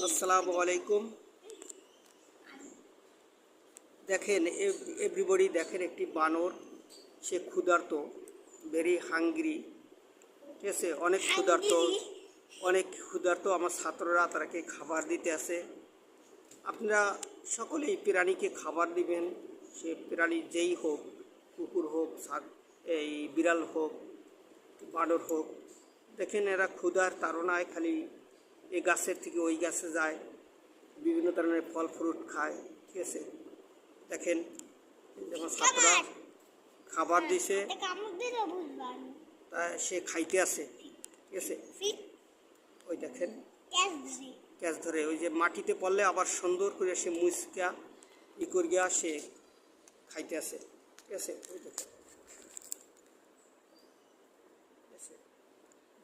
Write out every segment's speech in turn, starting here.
আসসালামু আলাইকুম। দেখেন এভরিবডি, দেখেন একটি বানর, সে ক্ষুধার্ত, ভেরি হাঙ্গ্রি। ঠিক আছে, অনেক ক্ষুধার্ত। আমার ছাত্ররা তারাকে খাবার দিতে আসে। আপনারা সকলেই প্রাণীকে খাবার দিবেন, সে প্রাণী যেই হোক, কুকুর হোক, এই বিড়াল হোক, বানর হোক। দেখেন এরা ক্ষুধার তাড়নায় খালি এই গাছের থেকে ওই গাছে যায়, বিভিন্ন ধরনের ফল ফ্রুট খায়। ঠিক আছে, দেখেন যেমন ছাত্ররা খাবার দিছে, তা সে খাইতে আসে। ঠিক আছে, ওই দেখেন ক্যাচ ধরে, ওই যে মাটিতে পড়লে আবার সুন্দর করে সে মুচকা করিয়া সে খাইতে আসে। ঠিক আছে, ওই দেখেন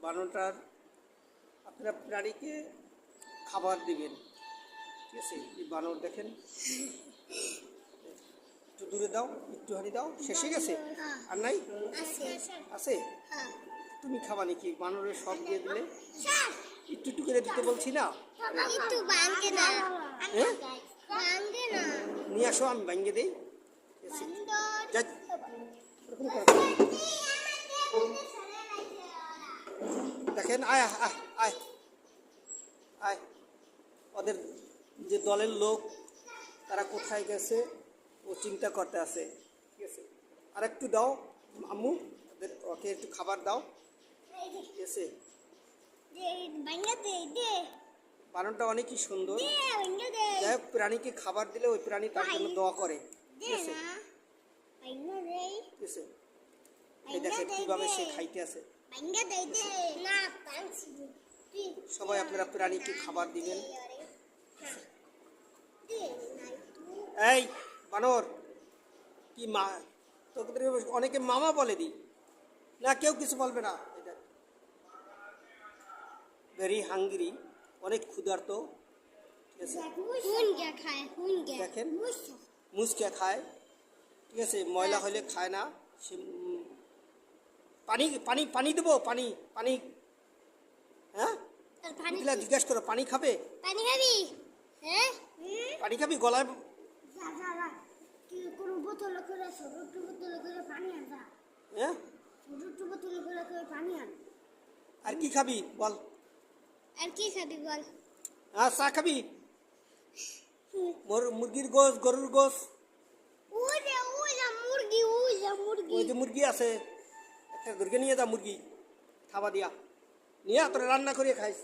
বানরটার। আপনারা প্রাণীকে খাবার দিবেন। ঠিক আছে, এই বানর দেখেন, একটু দূরে দাও, একটুখানি দাও, শেষে গেছে আর নাই আছে। তুমি খাবা নাকি? বানরের সব দিয়ে দিলে একটু একটু করে দিতে বলছি না? হ্যাঁ, নিয়ে আসো, আমি ভাঙ্গে দিই। দেখেন, আয় আয় আয় আয়, ওদের যে দলের লোক তারা কোথায় গেছে ও চিন্তা করতে আছে। ঠিক আছে, আর একটু দাও আম্মু, ওকে একটু খাবার দাও। ঠিক আছে, বানরটা অনেকই সুন্দর। যাই হোক, প্রাণীকে খাবার দিলে ওই প্রাণী তার জন্য দোয়া করে। ঠিক আছে, ঠিক আছে, এই দেখেন কিভাবে সে খাইতে আছে। সবাই আপনারা প্রাণীকে খাবার দিবেন। এই বানর, কি মা তোকে অনেকে মামা বলে দি না, কেউ কিছু বলবে না। এটা ভেরি হাঙ্গরি, অনেক ক্ষুধার্ত। ঠিক আছে, দেখেন মুচকা খায়। ঠিক আছে, ময়লা হলে খায় না সে। পানি পানি পানি দেবো, পানি পানি, হ্যাঁ জিজ্ঞাসা করো, পানি খাবে? পানি খাবি গলায়? হ্যাঁ, আর কি খাবি বল? হ্যাঁ, চা খাবি? মুরগির গোস, গরুর গোস, ওই যে মুরগি আছে, একটা ধরে নিয়ে যা, মুরগি খাবা দিয়া নিয়ে তোরা রান্না করে খাইস।